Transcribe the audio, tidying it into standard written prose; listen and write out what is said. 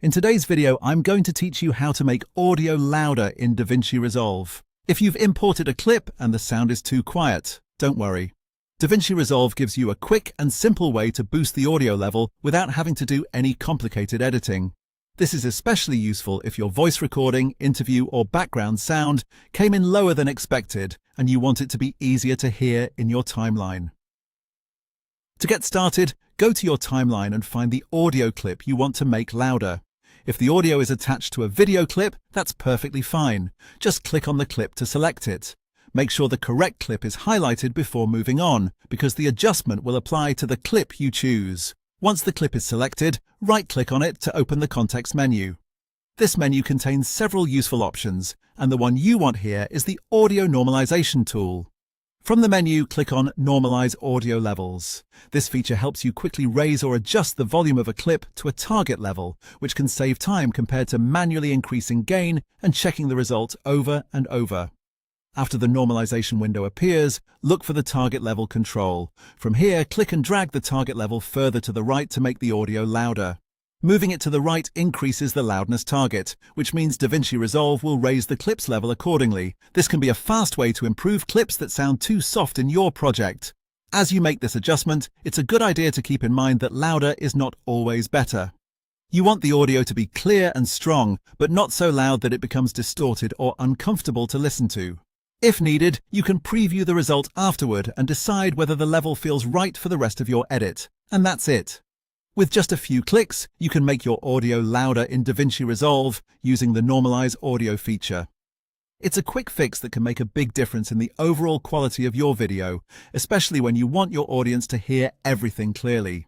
In today's video, I'm going to teach you how to make audio louder in DaVinci Resolve. If you've imported a clip and the sound is too quiet, don't worry. DaVinci Resolve gives you a quick and simple way to boost the audio level without having to do any complicated editing. This is especially useful if your voice recording, interview, or background sound came in lower than expected and you want it to be easier to hear in your timeline. To get started, go to your timeline and find the audio clip you want to make louder. If the audio is attached to a video clip, that's perfectly fine. Just click on the clip to select it. Make sure the correct clip is highlighted before moving on, because the adjustment will apply to the clip you choose. Once the clip is selected, right-click on it to open the context menu. This menu contains several useful options, and the one you want here is the Audio Normalization tool. From the menu, click on Normalize Audio Levels. This feature helps you quickly raise or adjust the volume of a clip to a target level, which can save time compared to manually increasing gain and checking the result over and over. After the normalization window appears, look for the target level control. From here, click and drag the target level further to the right to make the audio louder. Moving it to the right increases the loudness target, which means DaVinci Resolve will raise the clip's level accordingly. This can be a fast way to improve clips that sound too soft in your project. As you make this adjustment, it's a good idea to keep in mind that louder is not always better. You want the audio to be clear and strong, but not so loud that it becomes distorted or uncomfortable to listen to. If needed, you can preview the result afterward and decide whether the level feels right for the rest of your edit. And that's it. With just a few clicks, you can make your audio louder in DaVinci Resolve using the Normalize Audio feature. It's a quick fix that can make a big difference in the overall quality of your video, especially when you want your audience to hear everything clearly.